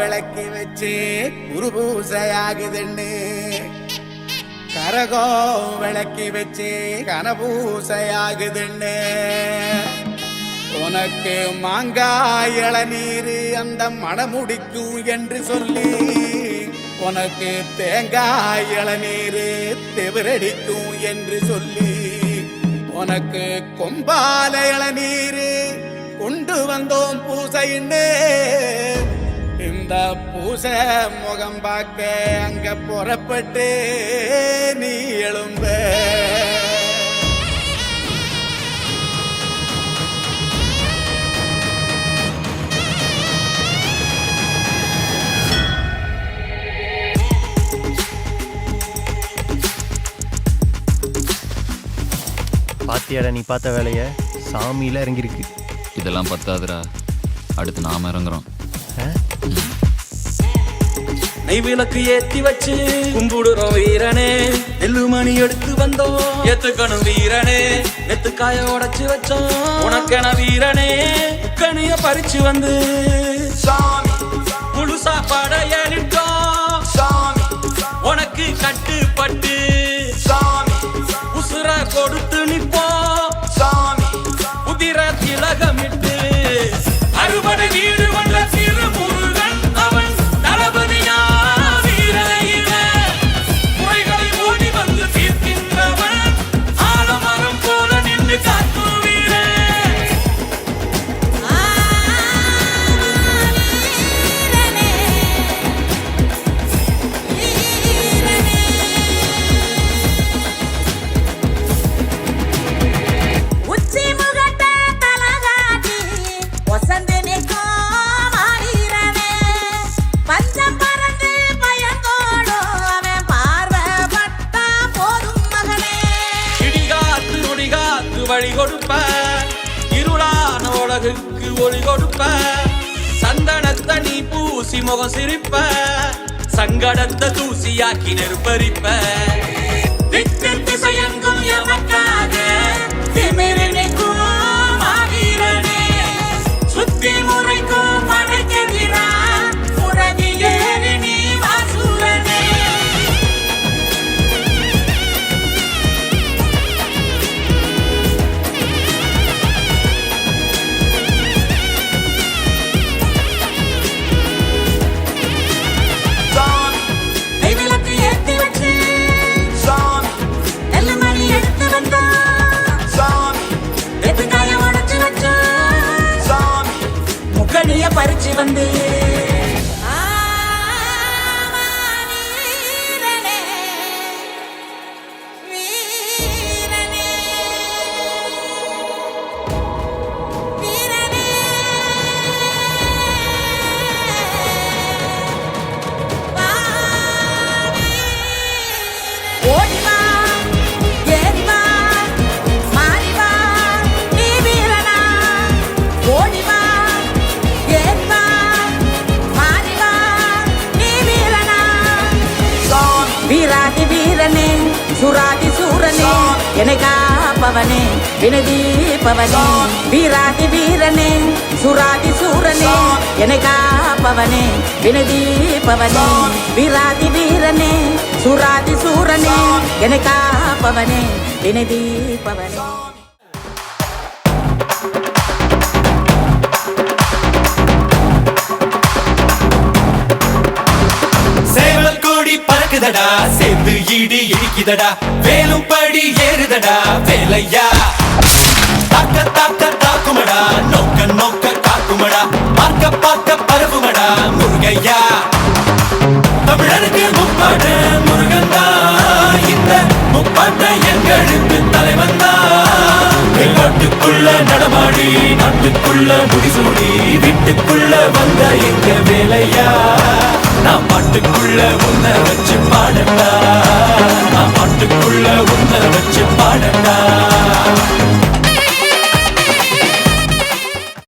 விளக்கி வச்சு குருபூசையாகுதுன்னு கரகோ விளக்கி வச்சு கனபூசையாகுதுன்னு உனக்கு மாங்காய் இளநீர் அந்த மணமுடிக்கும் என்று சொல்லி உனக்கு தேங்காய் இளநீர் தெவிரடிக்கும் என்று சொல்லி உனக்கு கொம்பால இளநீர் கொண்டு வந்தோம் பூசைன்னு இந்த பூசை முகம் பார்க்க அங்க புறப்பட்டு நீ எழும்ப பாத்தியாடா நீ பார்த்த வேலைய சாமியில இறங்கிருக்கு. இதெல்லாம் பத்தாதுரா, அடுத்து நாம இறங்குறோம். நெய் விளக்கு ஏத்தி வச்சு கும்பிடுறோம் வீரனே, நெல்லுமணி எடுத்து வந்தோம் ஏத்துக்கணும் வீரனே, நெத்துக்காய உடைச்சு வச்சோம் உனக்கென வீரனே, கனிய பறிச்சு வந்து சாமி முழு சாப்பாட ஏறிட்டோம் சாமி, உனக்கு கட்டுப்பட்டு சாமி உசுர கொடுத்து நிப்போம் சாமி, உதிர திலகமிட்டு அறுபடை வீடு வந்த திருமுருகன் அவன் தளபதியா வீரையில முறைகளை ஓடி வந்து தீர்க்கின்றவன் ஆலமரம் போல நின்று காக்கும் வீரே. வழி கொடுப்ப இருளான உலகுக்கு ஒளி கொடுப்ப, சந்தனத்தை நீ பூசி முகம் சிரிப்ப, சங்கடத்தை தூசியாக்கி நெருப்பரிப்ப, திசையெங்கும் எமக்காக திமிரினைக்கும் மாவீரனே, சுத்தி முறைக்கும் மடைக்கெதிரா முறவி ஏறி நீ வாசூரனே. பறிச்சு வந்து வீராதி வீரனே சுராதி சூரனே என்னை காப்பவனே வினதீபவனே, வீராதி வீரனே சுராதி சூரனே என்னை காப்பவனே வினதீபவனே, வீராதி வீரனே சுராதி சூரனே என்னை காப்பவனே வினதீபவனே. பறக்குதடா சேர்ந்து ஈடி இடிக்குதடா, வேலும் படி ஏறுதடா வேலையா, தாக்க தாக்க தாக்குமடா நோக்க நோக்க காக்குமடா, பார்க்க பார்க்க பரவுமடா முருகையா, தமிழருக்கு முப்பாட்ட முருகந்தா, இந்த முப்பாட்ட எங்களுக்கு தலைவந்தா, நாட்டுக்குள்ள நடமாடி நாட்டுக்குள்ள முடிசூடி வீட்டுக்குள்ள வந்த எங்க வேலையா, நான் பாட்டுக்குள்ள உன்னை வச்சு பாடட்டா, நான் பாட்டுக்குள்ள உன்னை வச்சு பாடட்டா.